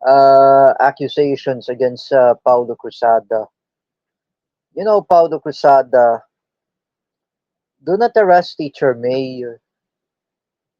accusations against Paulo Cruzada. You know, Paulo Cruzada, do not arrest Teacher May.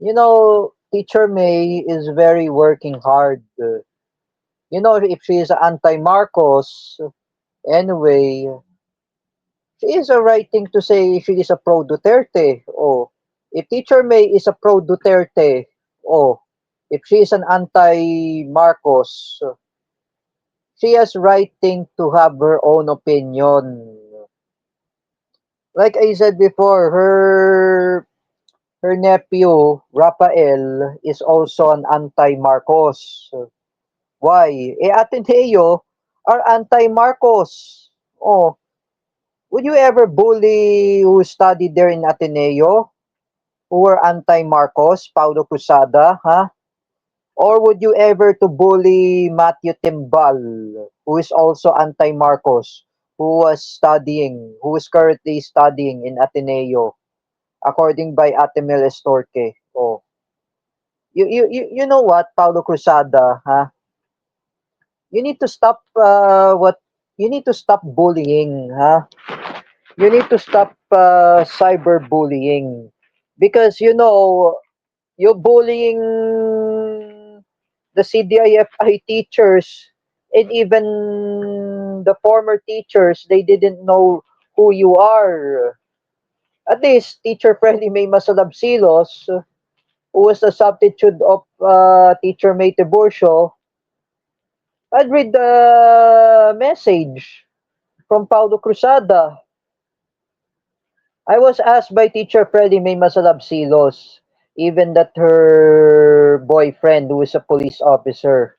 You know, Teacher May is very working hard. You know, if she is anti-Marcos, anyway, she is a right thing to say she is a pro-Duterte. Oh, if Teacher May is a pro-Duterte, oh, if she is an anti-Marcos, she has right thing to have her own opinion. Like I said before, her nephew Rafael is also an anti-Marcos. Why? Ateneo are anti-Marcos. Oh, would you ever bully who studied there in Ateneo who were anti-Marcos, Paulo Cruzada, huh? Or would you ever to bully Matthew Timbal, who is also anti-Marcos, who is currently studying in Ateneo, according by Atemil Estorque? Oh, you know what, Paulo Cruzada, huh? You need to stop you need to stop bullying, huh? You need to stop cyberbullying because you know you're bullying the CDIFI teachers and even the former teachers. They didn't know who you are. At least teacher Freddy May Masalabsilos, who was the substitute of teacher May Tiburcio, I'd read the message from Paulo Cruzada. I was asked by teacher Freddy May Masalabsilos, even that her boyfriend, who is a police officer,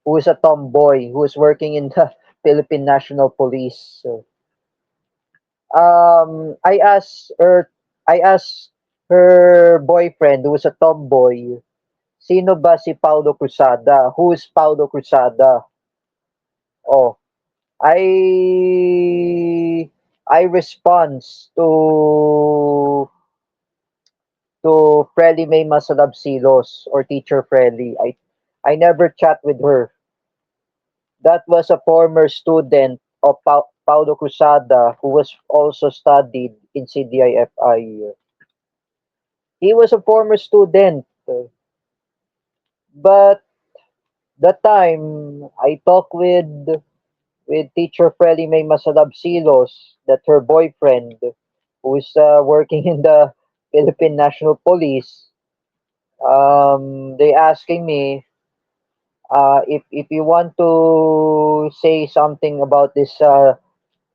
who is a tomboy, who is working in the Philippine National Police. So, I asked her boyfriend, who is a tomboy, sino ba si Paulo Cruzada? Who is Paulo Cruzada? Oh, I response to Frely May Masalabsilos or teacher Frely. I never chat with her. That was a former student of Paulo Cruzada who was also studied in CDIFI. He was a former student, but the time I talked with teacher Frely May Masalabsilos, that her boyfriend, who is working in the Philippine National Police, they asking me if you want to say something about this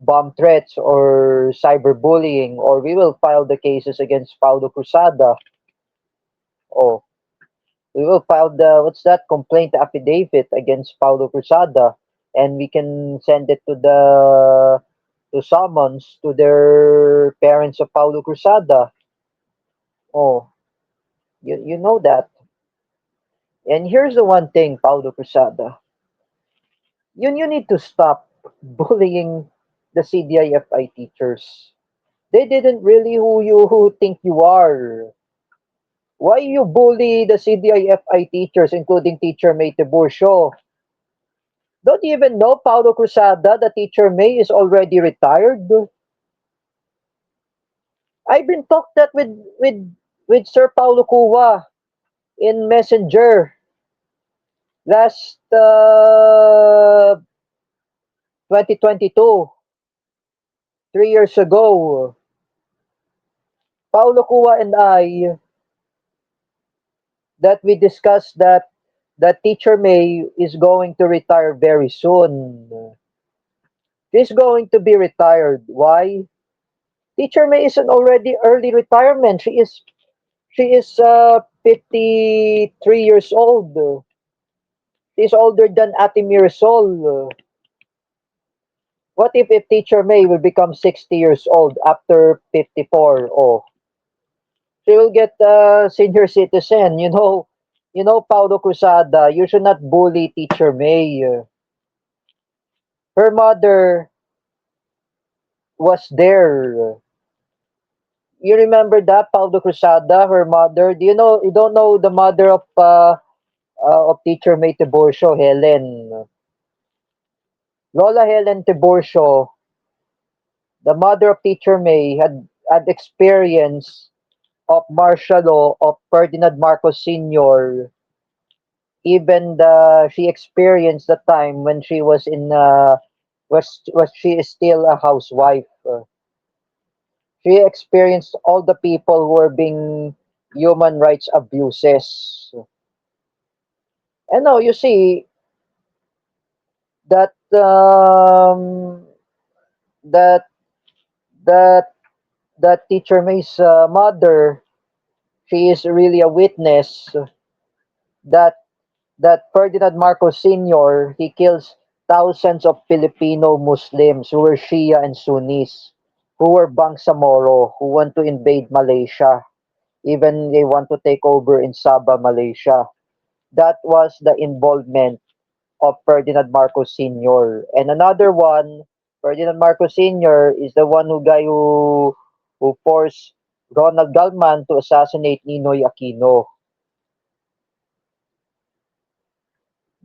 bomb threats or cyberbullying, or we will file the cases against Paulo Cruzada. Oh, we will file the what's that complaint affidavit against Paulo Cruzada, and we can send it to summons to their parents of Paulo Cruzada. Oh, you know that. And here's the one thing, Paulo Cruzada. You need to stop bullying the CDIFI teachers. They didn't really who think you are. Why you bully the CDIFI teachers, including Teacher May Tiburcio? Don't you even know Paulo Cruzada, the Teacher May, is already retired? I've been talked that with Sir Paulo Cuva in Messenger last 2022, 3 years ago. Paulo Cuva and I that we discussed that Teacher May is going to retire very soon. She's going to be retired. Why? Teacher May is an already early retirement. She is 53 years old. She's older than Ate Mirasol. What if Teacher May will become 60 years old after 54? Oh, she will get senior citizen. Paulo Cruzada, you should not bully Teacher May. Her mother was there. You remember that, Paulo Cruzada, her mother? You don't know the mother of of Teacher May Tiburcio, Helen. Lola Helen Tiburcio, the mother of Teacher May, had experience of martial law of Ferdinand Marcos Sr. Even she experienced the time when she was in was she is still a housewife. She experienced all the people who were being human rights abuses. And now you see that that that that Teacher May's mother, she is really a witness that Ferdinand Marcos Sr. he kills thousands of Filipino Muslims who were Shia and Sunnis, who were Bangsamoro, who want to invade Malaysia. Even they want to take over in Sabah, Malaysia. That was the involvement of Ferdinand Marcos Sr. And another one, Ferdinand Marcos Sr. is the one who forced Ronald Galman to assassinate Ninoy Aquino.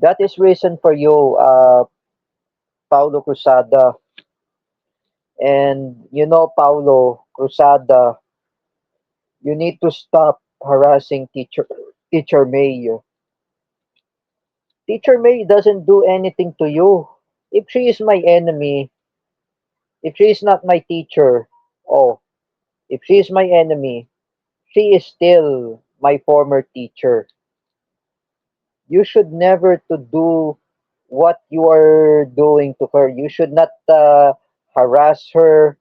That is reason for you, Paulo Cruzada. And you know, Paulo Cruzada, you need to stop harassing Teacher May. Teacher May doesn't do anything to you. If she is my enemy, if she is not my teacher, oh, if she is my enemy, she is still my former teacher. You should never to do what you are doing to her. You should not harass her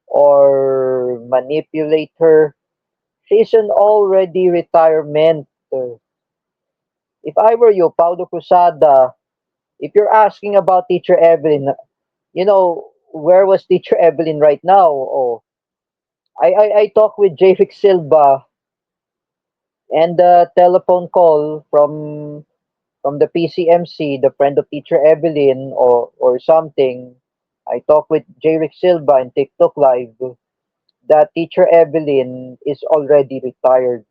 or manipulate her. She's an already retirement. If I were you, Paulo Cruzada, if you're asking about Teacher Evelyn, you know, where was Teacher Evelyn right now? Oh, I talked with J. Silva and the telephone call from the PCMC, the friend of Teacher Evelyn or something. I talked with J. Silva in TikTok Live that Teacher Evelyn is already retired.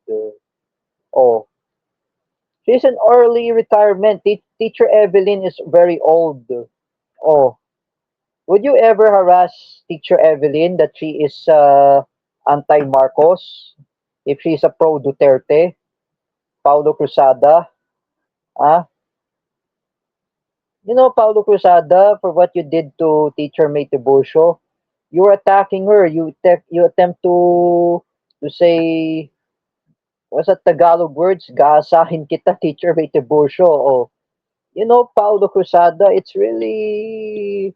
Oh, she's an early retirement. Teacher Evelyn is very old. Oh, would you ever harass Teacher Evelyn that she is anti-Marcos? If she's a pro-Duterte? Paulo Cruzada? Ah, you know, Paulo Cruzada, for what you did to Teacher May Tiburcio, you're attacking her. You attempt to say, what's that Tagalog words? Gaasahin kita, Teacher May Tiburcio. Oh, you know, Paulo Cruzada, it's really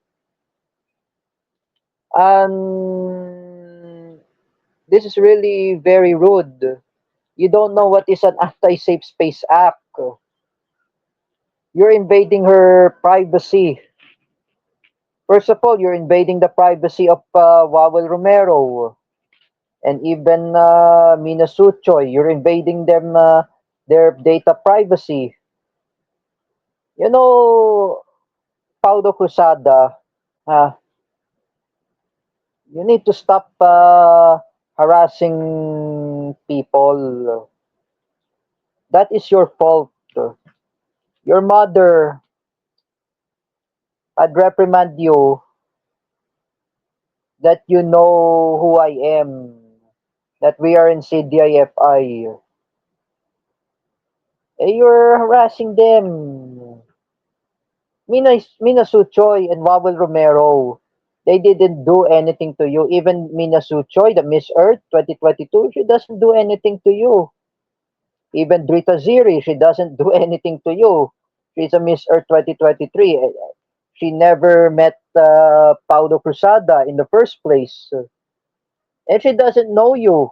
this is really very rude. You don't know what is an anti-safe space act. You're invading her privacy. First of all, you're invading the privacy of Wawel Romero and even Mina Suchoy. You're invading their data privacy. You know, Paulo Cruzada, uh, you need to stop harassing people. That is your fault. Your mother had reprimanded you that you know who I am, that we are in CDIFI. Eh, you're harassing them. Mina Suchoy and Wawel Romero, they didn't do anything to you. Even Mina Suchoy, the Miss Earth 2022, she doesn't do anything to you. Even Drita Ziri, she doesn't do anything to you. She's a Miss Earth 2023. She never met Paulo Cruzada in the first place. And she doesn't know you.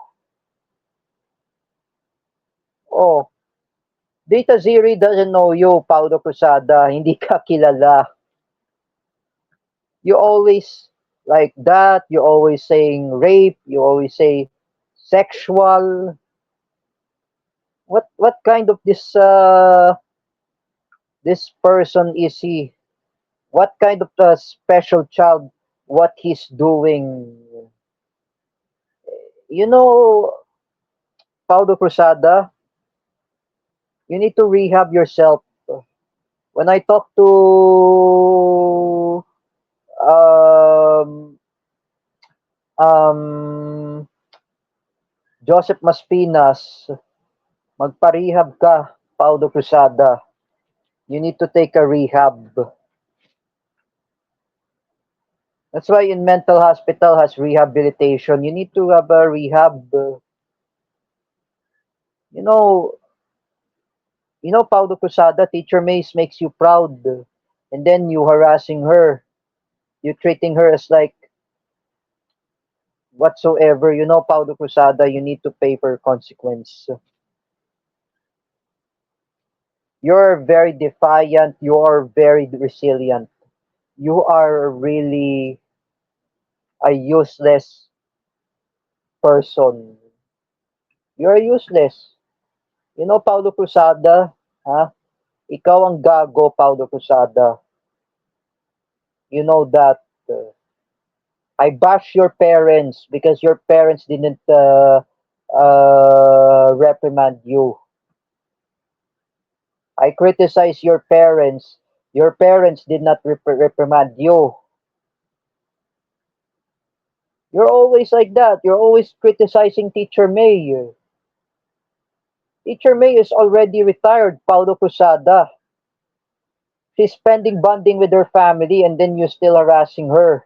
Oh, Drita Ziri doesn't know you, Paulo Cruzada. Hindi ka kilala. You always like that. You always saying rape. You always say sexual. What kind of this person is he? What kind of a special child? What he's doing? You know, Paulo Cruzada. You need to rehab yourself. When I talk to um, um, Joseph Maspinas, magpa-rehab ka, Paulo Cruzada. You need to take a rehab. That's why in mental hospital has rehabilitation. You need to have a rehab. You know, Paulo Cruzada, Teacher Mace makes you proud. And then you harassing her. You treating her as like whatsoever. Paulo Cruzada, you need to pay for consequence. You're very defiant. You are very resilient. You are really a useless person. You're useless. Paulo Cruzada, ha? Ikaw ang gago, Paulo Cruzada. You know that. I bash your parents because your parents didn't reprimand you. I criticize your parents. Your parents did not reprimand you. You're always like that. You're always criticizing Teacher May. Teacher May is already retired, Paulo Cruzada. She's spending bonding with her family and then you're still harassing her.